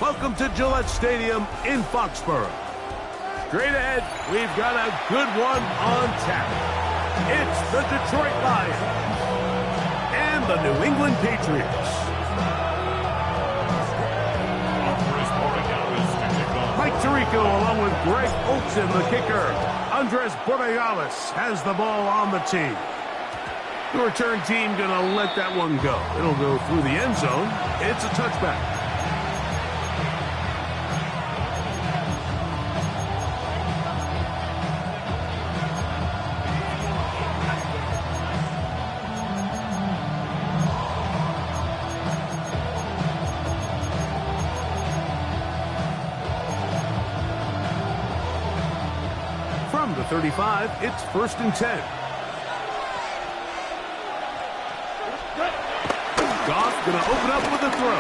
Welcome to Gillette Stadium in Foxborough. Straight ahead, we've got a good one on tap. It's the Detroit Lions and the New England Patriots. Mike Tirico along with Greg Olsen, the kicker. Andres Borregales has the ball on the team. The return team going to let that one go. It'll go through the end zone. It's a touchback. From the 35, it's 1st and 10. Goff going to open up with a throw.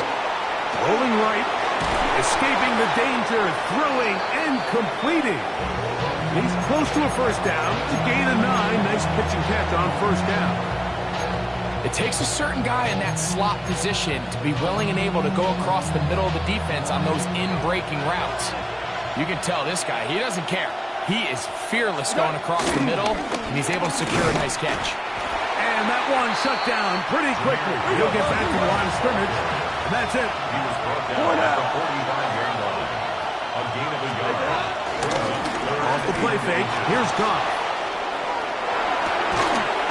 Rolling right, escaping the danger, throwing and completing. He's close to a first down. It's a gain of 9. Nice pitch and catch on first down. It takes a certain guy in that slot position to be willing and able to go across the middle of the defense on those in-breaking routes. You can tell this guy, he doesn't care. He is fearless going across the middle, and he's able to secure a nice catch. And that one shut down pretty quickly. He'll get back to the line of scrimmage. And that's it. He was brought down at the 45-yard line. A gain of a yard. Off the play fake, here's Goff.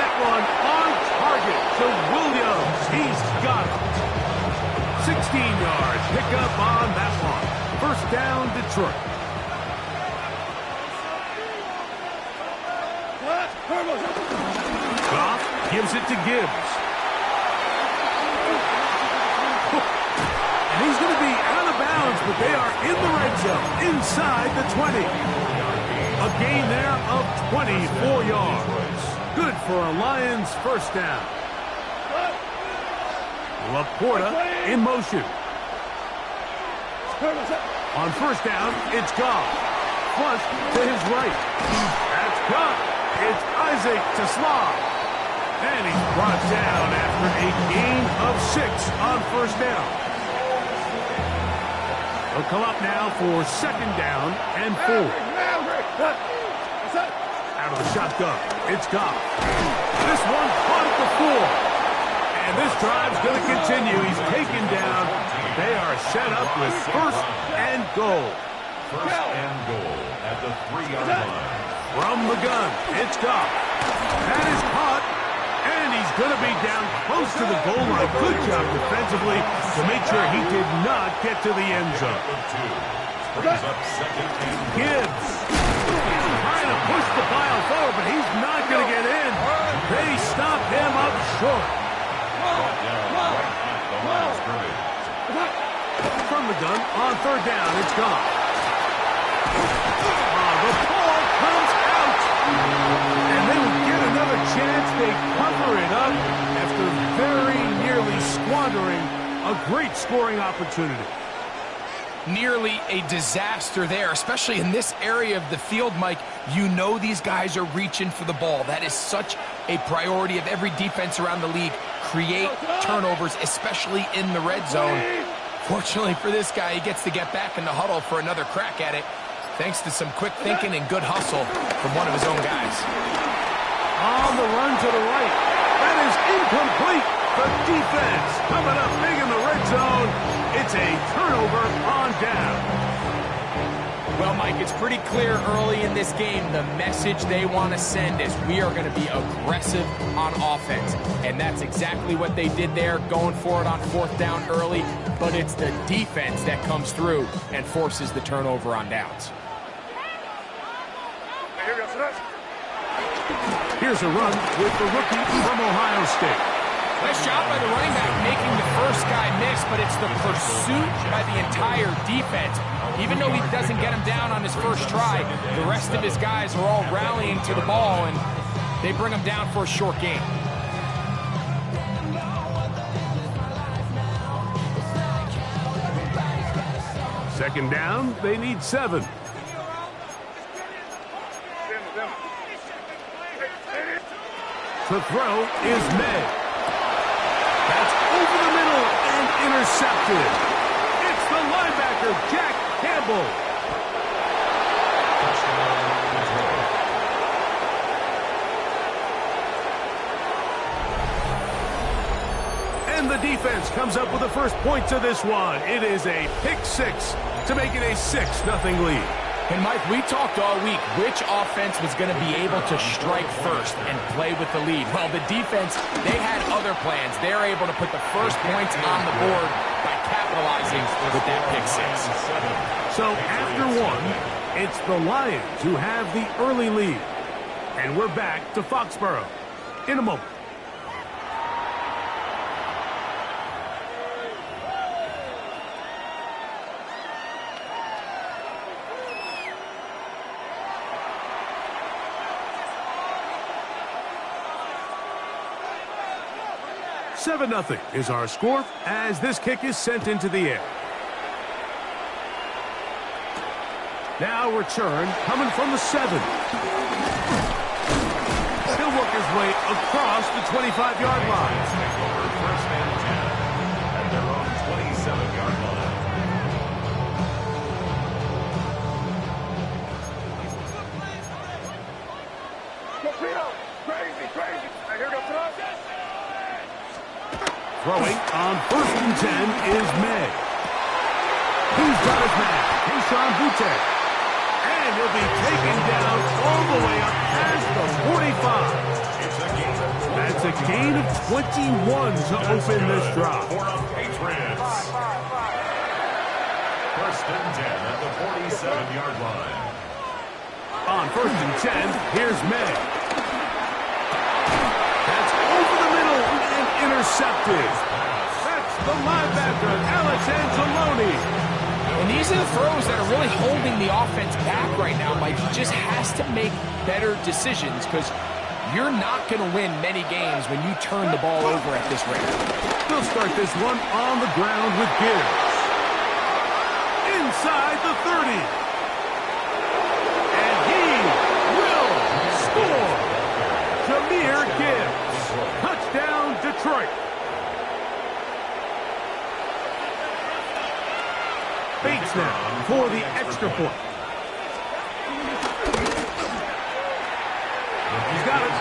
That one on target to Williams. He's got it. 16 yards. Pick up on that one. First down, Detroit. Goff gives it to Gibbs. And he's going to be out of bounds, but they are in the red zone, inside the 20. A gain there of 24 yards. Good for a Lions first down. Laporta in motion. On first down, it's Goff. Flush to his right. That's Goff. It's Isaac to Slav. And he's brought down after a gain of 6 on first down. They'll come up now for second down and 4. Out of the shotgun, it's Goff. This one caught at the 4. And this drive's going to continue. He's taken down. They are set up with first and goal. First and goal at the 3-yard line. From the gun, it's Goff. That is caught, and he's going to be down close to the goal line. Good job defensively to make sure he did not get to the end zone. Gibbs trying to push the pile forward, but he's not going to get in. They stop him up short. From the gun, on third down, it's Goff. The ball comes out, and they will get another chance. They cover it up after very nearly squandering a great scoring opportunity. Nearly a disaster there, especially in this area of the field, Mike. You know these guys are reaching for the ball. That is such a priority of every defense around the league. Create turnovers, especially in the red zone. Fortunately for this guy, he gets to get back in the huddle for another crack at it, thanks to some quick thinking and good hustle from one of his own guys. On the run to the right. That is incomplete. The defense coming up big in the red zone. It's a turnover on down. Well, Mike, it's pretty clear early in this game the message they want to send is we are going to be aggressive on offense. And that's exactly what they did there, going for it on fourth down early. But it's the defense that comes through and forces the turnover on downs. Here's a run with the rookie from Ohio State. Nice job by the running back making the first guy miss, but it's the pursuit by the entire defense. Even though he doesn't get him down on his first try, the rest of his guys are all rallying to the ball, and they bring him down for a short gain. Second down, they need 7. The throw is made. That's over the middle and intercepted. It's the linebacker playmaker, Jack Campbell. And the defense comes up with the first point to this one. It is a pick six to make it a 6-0 lead. And, Mike, we talked all week which offense was going to be able to strike first and play with the lead. Well, the defense, they had other plans. They're able to put the first points on the board by capitalizing with that pick six. So after one, it's the Lions who have the early lead. And we're back to Foxborough in a moment. $7-0 is our score as this kick is sent into the air. Now return coming from the 7. He'll work his way across the 25-yard line. First and 10 at their own 27-yard line. Throwing on 1st and 10 is May. He's got his man, Keyshawn Boutte. And he'll be taken down all the way up past the 45. That's a gain of 21 to open this drive. For the Patriots. 1st and 10 at the 47-yard line. On 1st and 10, here's May. That's over the middle and intercepted. That's the linebacker, Alex Anzalone. And these are the throws that are really holding the offense back right now, Mike. He just has to make better decisions because you're not going to win many games when you turn the ball over at this rate. They'll start this one on the ground with Gibbs. Inside the 30. And he will score. Jahmyr Gibbs. Touchdown, Detroit. Bates now for the extra point. He's got it.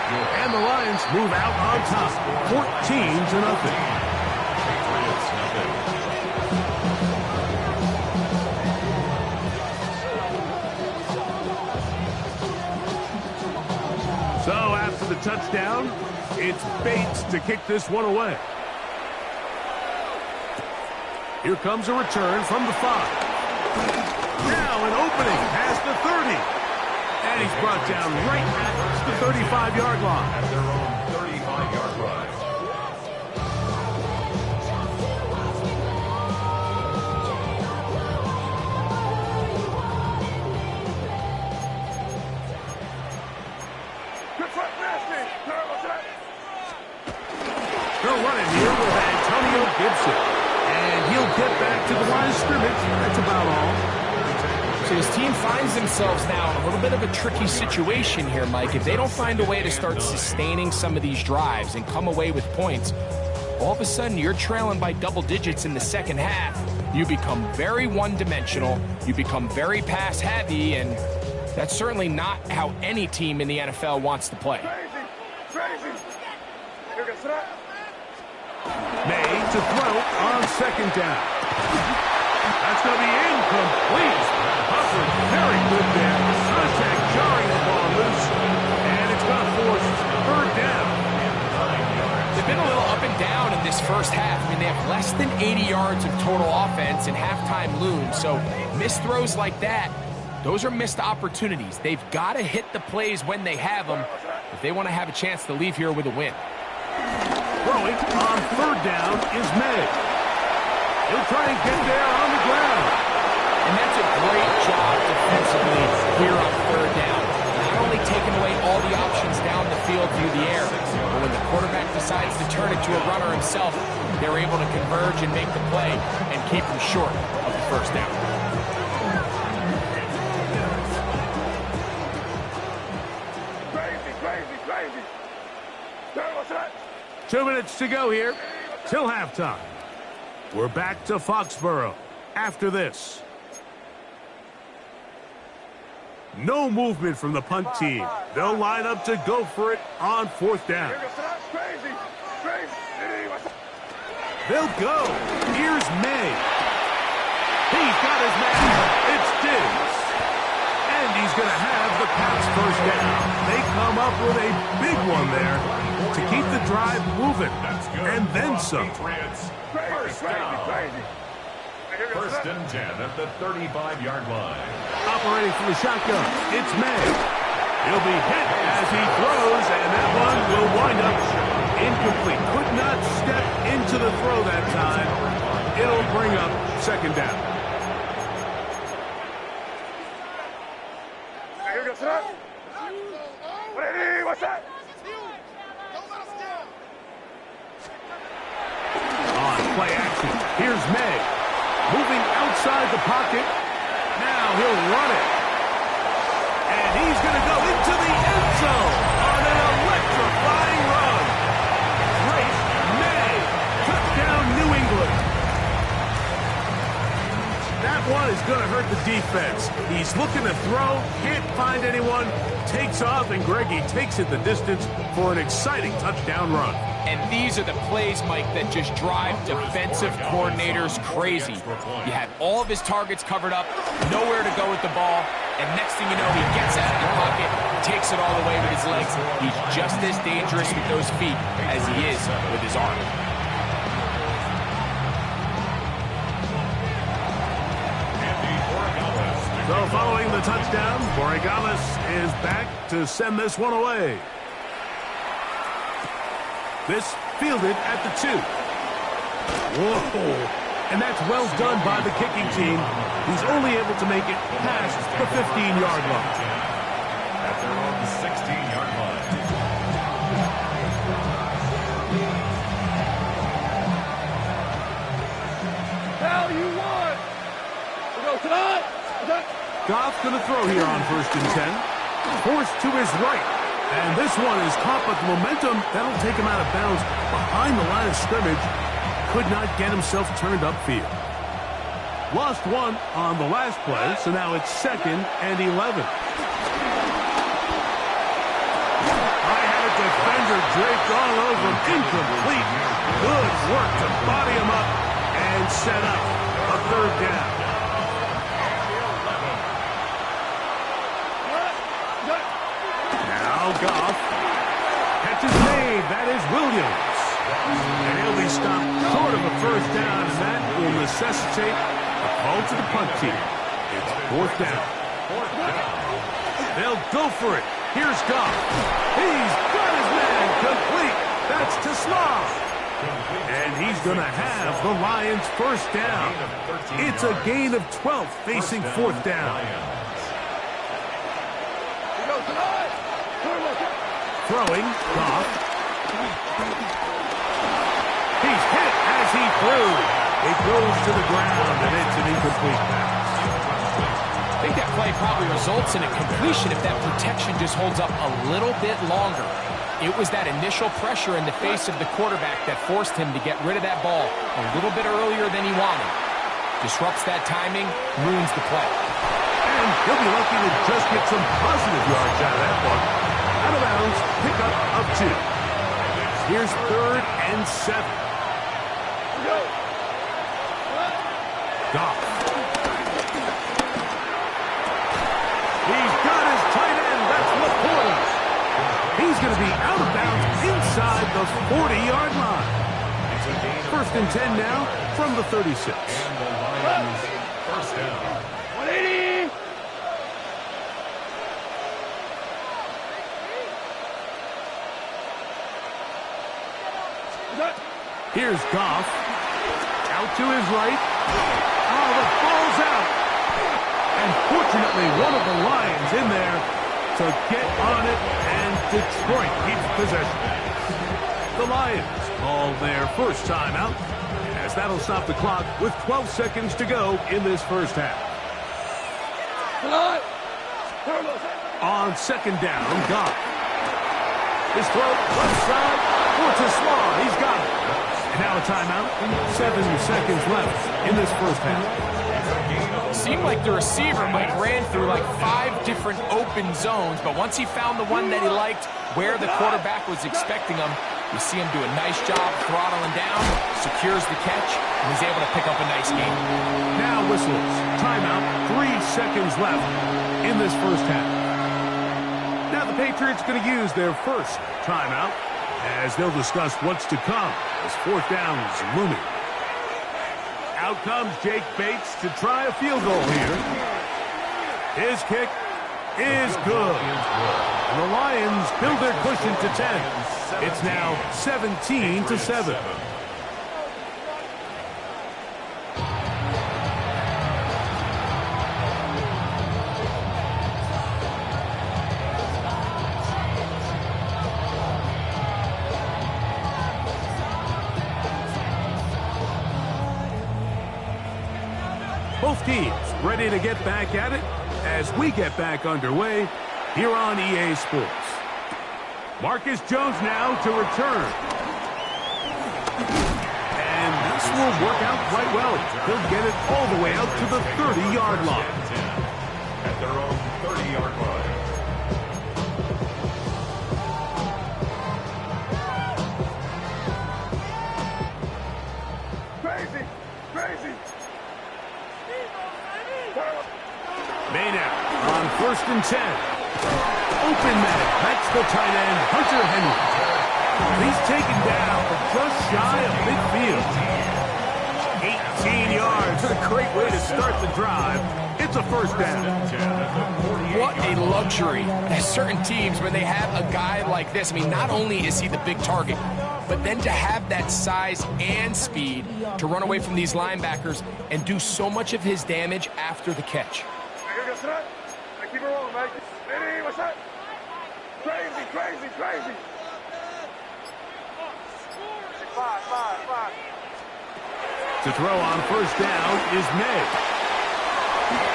And the Lions move out on top. 14-0. Patriots nothing. So after the touchdown, it's Bates to kick this one away. Here comes a return from the 5. Now an opening past the 30. And he's brought down right at the 35-yard line. At their own 35-yard line. They're running here with Antonio Gibson. And he'll get back to the line of scrimmage. That's about all. So his team finds themselves now in a little bit of a tricky situation here, Mike. If they don't find a way to start sustaining some of these drives and come away with points, all of a sudden you're trailing by double digits in the second half. You become very one-dimensional. You become very pass-heavy, and that's certainly not how any team in the NFL wants to play. May to throw on 2nd down. That's going to be incomplete. Hubbard very good there. Contact jarring the ball loose. And it's going to force 3rd down. They've been a little up and down in this first half. I mean, they have less than 80 yards of total offense and halftime looms. So missed throws like that, those are missed opportunities. They've got to hit the plays when they have them if they want to have a chance to leave here with a win. Throwing on 3rd down is May. He'll try and get there on the ground. And that's a great job defensively here on 3rd down. Not only taking away all the options down the field through the air, but when the quarterback decides to turn it to a runner himself, they're able to converge and make the play and keep him short of the 1st down. Crazy. 2 minutes to go here till halftime. We're back to Foxborough after this. No movement from the punt team. They'll line up to go for it on 4th down. They'll go. Here's May. He's got his man. It's Diggs. And he's going to have the Pats 1st down. They come up with a big one there to keep the drive moving. And then some. First down. 1st and 10 at the 35-yard line. Operating from the shotgun, it's May. He'll be hit as he throws, and that one will wind up incomplete. Could not step into the throw that time. It'll bring up 2nd down. On play action, here's May. Moving outside the pocket. Now he'll run it. And he's going to go into the end zone on an electrifying run. Great May. Touchdown, New England. That one is going to hurt the defense. He's looking to throw, can't find anyone, takes off, and Greggy takes it the distance for an exciting touchdown run. And these are the plays, Mike, that just drive defensive coordinators crazy. You had all of his targets covered up, nowhere to go with the ball, and next thing you know, he gets out of the pocket, takes it all the way with his legs. He's just as dangerous with those feet as he is with his arm. So following the touchdown, Borregales is back to send this one away. This fielded at the 2. Whoa. And that's well done by the kicking team. He's only able to make it past the 15-yard line. At their own 16-yard line. Hell, you won! We go tonight! Goff's going to throw here on 1st and 10. Forced to his right. And this one is caught, but the momentum, that'll take him out of bounds behind the line of scrimmage. Could not get himself turned upfield. Lost one on the last play, so now it's 2nd and 11. I had a defender draped all over him. Incomplete. Good work to body him up and set up a 3rd down. Goff. Catch his made. That is Williams. And he'll be stopped short of a 1st down, and that will necessitate a call to the punt team. It's 4th down. They'll go for it. Here's Goff. He's got his man complete. That's to Slav. And he's going to have the Lions 1st down. It's a gain of 12 facing 4th down. Throwing, Goff. He's hit as he threw. It goes to the ground, and it's an incomplete pass. I think that play probably results in a completion if that protection just holds up a little bit longer. It was that initial pressure in the face of the quarterback that forced him to get rid of that ball a little bit earlier than he wanted. Disrupts that timing, ruins the play. And he'll be lucky to just get some positive yards out of that one. Out of bounds, pickup of 2. Here's 3rd and 7. Goff. He's got his tight end. That's Laporta. He's going to be out of bounds inside the 40-yard line. 1st and 10 now from the 36. And the Lions 1st down. 180! Here's Goff. Out to his right. Oh, the ball's out. And fortunately, one of the Lions in there to get on it, and Detroit keeps possession. The Lions call their 1st timeout, as that'll stop the clock with 12 seconds to go in this 1st half. On 2nd down, Goff. His throw, left side, for Tesla. He's got it. And now a timeout. 7 seconds left in this 1st half. See seemed like the receiver, Mike, ran through like 5 different open zones, but once he found the one that he liked where the quarterback was expecting him, you see him do a nice job throttling down, secures the catch, and he's able to pick up a nice game. Now whistles. Timeout. 3 seconds left in this first half. Now the Patriots going to use their first timeout as they'll discuss what's to come as fourth down is looming. Out comes Jake Bates to try a field goal here. His kick is good. And the Lions build their cushion to 10. It's now 17-7. Both teams ready to get back at it as we get back underway here on EA Sports. Marcus Jones now to return. And this will work out quite well. He'll get it all the way out to the 30-yard line. At their own 30-yard line. Crazy! Crazy! Maynard on 1st and 10. Open man. That's the tight end, Hunter Henry. He's taken down just shy of midfield. 18 yards. A great way to start the drive. It's a first down. What a luxury. There's certain teams when they have a guy like this. I mean, not only is he the big target, but then to have that size and speed to run away from these linebackers and do so much of his damage after the catch. Keep it rolling, Mike. Hey, what's up? Crazy, crazy, crazy. 5. To throw on first down is May.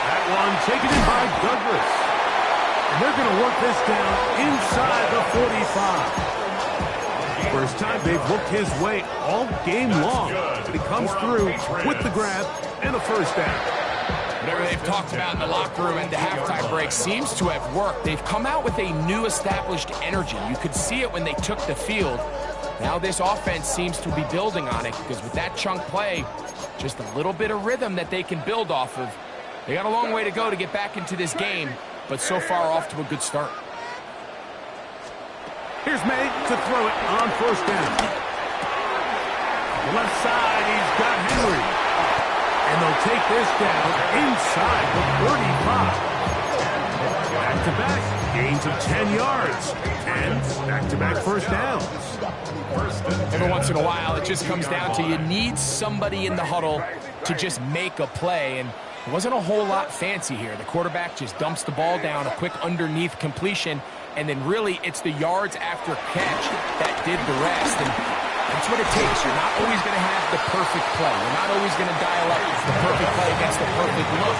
That one taken in by Douglas. And they're going to work this down inside the 45. First time they've worked his way all game long. But he comes through with the grab and a first down. Whatever they've talked about in the locker room and the halftime break seems to have worked. They've come out with a new established energy. You could see it when they took the field. Now this offense seems to be building on it because with that chunk play, just a little bit of rhythm that they can build off of. They got a long way to go to get back into this game, but so far off to a good start. Here's May to throw it on first down. Left side, he's got Henry. And they'll take this down inside the 35. Back-to-back gains of 10 yards. And back-to-back first downs. Every once in a while, it just comes down to you need somebody in the huddle to just make a play. And it wasn't a whole lot fancy here. The quarterback just dumps the ball down, a quick underneath completion, and then really it's the yards after catch that did the rest. And that's what it takes. You're not always going to have the perfect play. You're not always going to dial up the perfect play against the perfect look.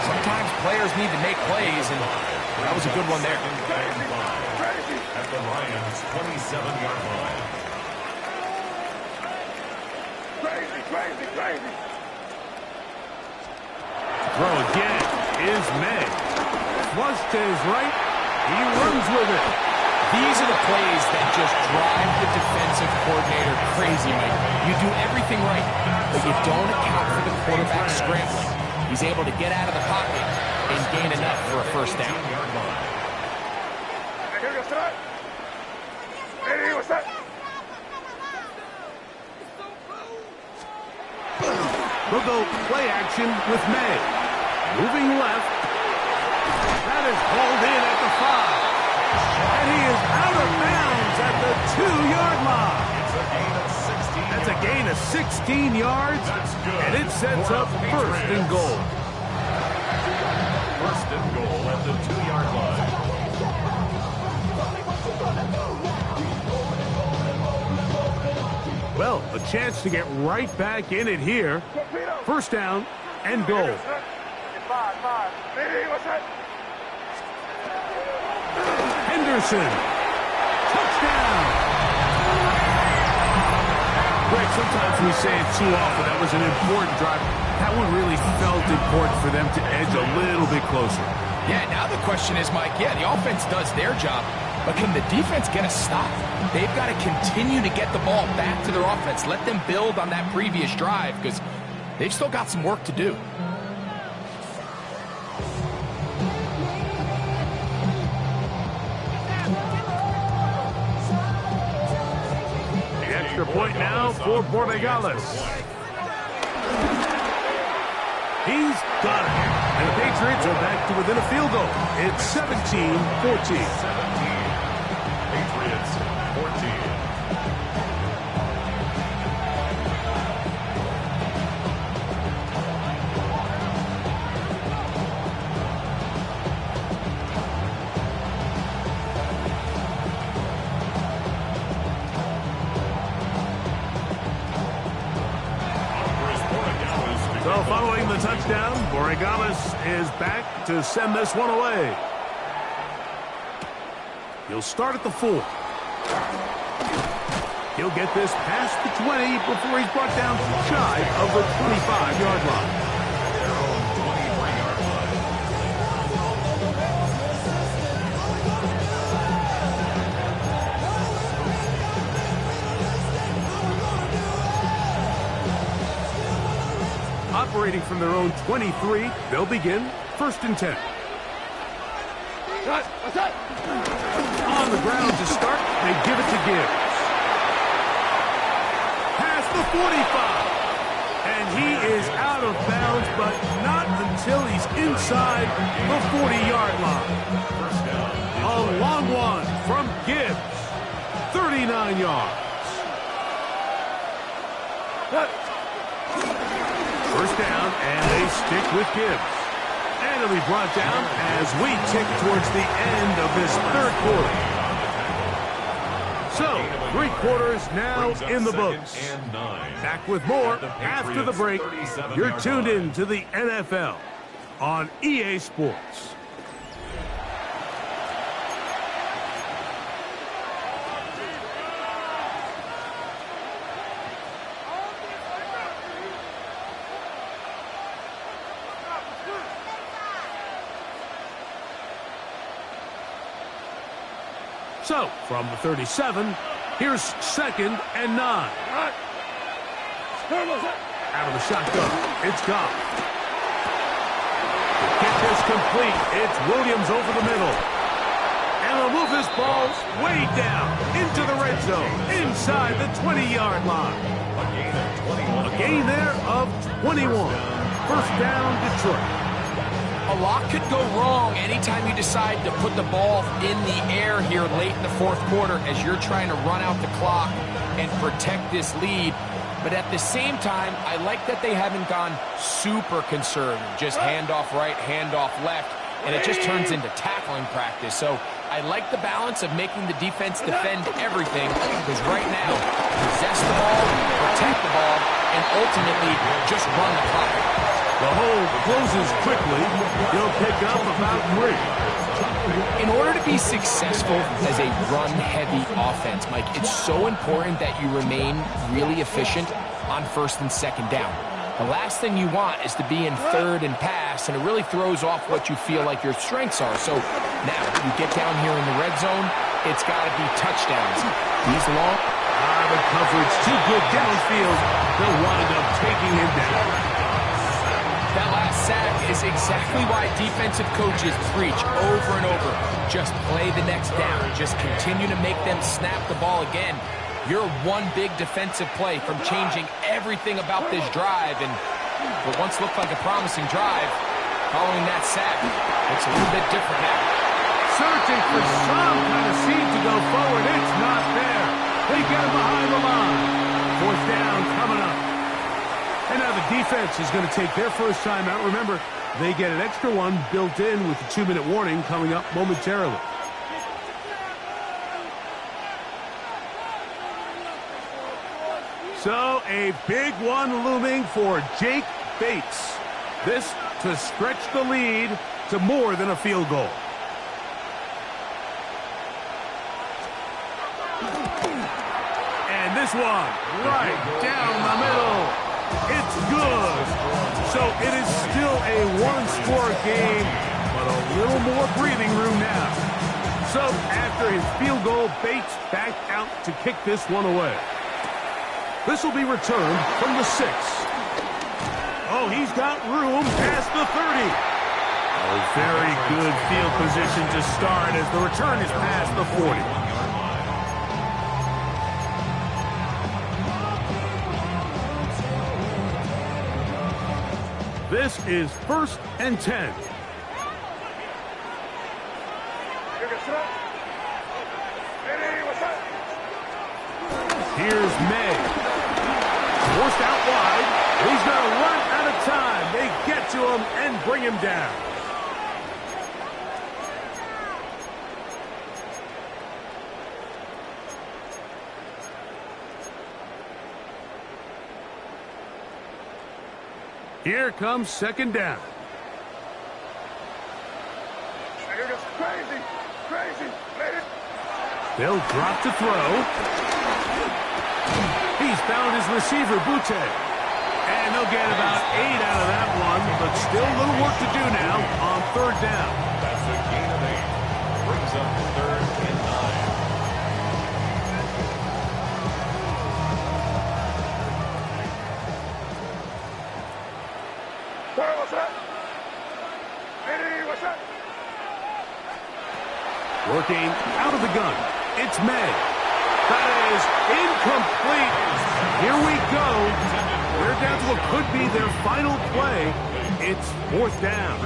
Sometimes players need to make plays, and that was a good one there. At the Lions' 27-yard line. Crazy. Throw again is May. Flush to his right. He runs with it. These are the plays that just drive the defensive coordinator crazy, Mike. You do everything right, but you don't account for the quarterback scrambling. He's able to get out of the pocket and gain enough for a first down. Hey, what's up? We'll go play action with May. Moving left. That is hauled in at the 5. And he is out of bounds at the 2-yard line. That's a gain of 16 yards, and it sets up first and goal. First and goal at the 2-yard line. Well, a chance to get right back in it here. First down and goal. 5. Hey, what's up? Henderson. Touchdown. Greg, sometimes we say it too often. That was an important drive. That one really felt important for them to edge a little bit closer. Yeah, now the question is, Mike, yeah, the offense does their job, but can the defense get a stop? They've got to continue to get the ball back to their offense. Let them build on that previous drive because they've still got some work to do. The extra point now for Borregales. He's got it. And the Patriots are back to within a field goal. It's 17-14. 17. Patriots 14. So following the touchdown, Borregales is back to send this one away. He'll start at the 4. He'll get this past the 20 before he's brought down shy of the 25-yard line. Operating from their own 23, they'll begin 1st and 10. On the ground to start, they give it to Gibbs. Past the 45. And he is out of bounds, but not until he's inside the 40-yard line. A long one from Gibbs. 39 yards. First down, and they stick with Gibbs. And it'll be brought down as we tick towards the end of this 3rd quarter. So, 3 quarters now in the books. Back with more after the break. You're tuned in to the NFL on EA Sports. So, from the 37, here's 2nd and 9. Out of the shotgun, it's Goff. Get this complete. It's Williams over the middle. And he'll move this ball way down into the red zone, inside the 20-yard line. A gain there of 21. First down, Detroit. A lot could go wrong anytime you decide to put the ball in the air here late in the 4th quarter as you're trying to run out the clock and protect this lead. But at the same time, I like that they haven't gone super conservative, just handoff right, handoff left, and it just turns into tackling practice. So I like the balance of making the defense defend everything because right now, possess the ball, protect the ball, and ultimately just run the clock. The hole closes quickly. He'll pick up about 3. In order to be successful as a run-heavy offense, Mike, it's so important that you remain really efficient on 1st and 2nd down. The last thing you want is to be in 3rd and pass, and it really throws off what you feel like your strengths are. So now you get down here in the red zone, it's got to be touchdowns. These long... The coverage too good downfield. They'll wind up taking him down. That last sack is exactly why defensive coaches preach over and over. Just play the next down. Just continue to make them snap the ball again. You're one big defensive play from changing everything about this drive. And what once looked like a promising drive, following that sack, looks a little bit different now. Searching for some kind of seed to go forward. It's not there. They get him behind the line. 4th down coming up. And now the defense is going to take their first time out. Remember, they get an extra one built in with the 2-minute warning coming up momentarily. So a big one looming for Jake Bates. This to stretch the lead to more than a field goal. And this one right down the middle. It's good. So it is still a one-score game, but a little more breathing room now. So after his field goal, Bates back out to kick this one away. This will be returned from the 6. Oh, he's got room past the 30. Oh, very good field position to start as the return is past the 40. This is 1st and 10. Here's May. Forced out wide. He's going to run out of time. They get to him and bring him down. Here comes 2nd down. Crazy, crazy. They'll drop to throw. He's found his receiver, Butte. And they'll get about 8 out of that one, but still a little work to do now on 3rd down. That's a gain of 8. Brings up 3rd and 9. What's that? Hey, what's that? Working out of the gun. It's May. That is incomplete. Here we go. They're down to what could be their final play. It's 4th down.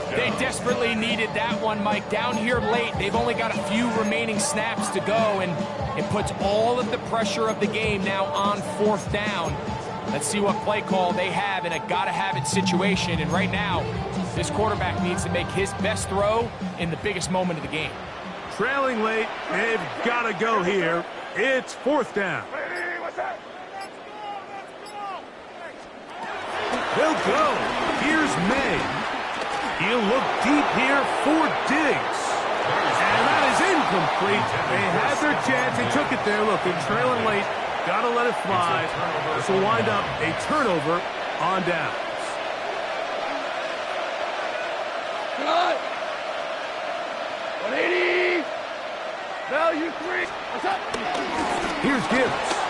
They desperately needed that one, Mike. Down here late, they've only got a few remaining snaps to go, and it puts all of the pressure of the game now on 4th down. Let's see what play call they have in a gotta-have-it situation. And right now, this quarterback needs to make his best throw in the biggest moment of the game. Trailing late, they've got to go here. It's 4th down. Hey, what's that? He'll go. Here's May. He'll look deep here for Diggs. And that is incomplete. They had their chance. They took it there. Look, they're trailing late. Got to let it fly. This will wind up a turnover on downs. Cut. 180. Value 3. What's up? Here's Gibbs.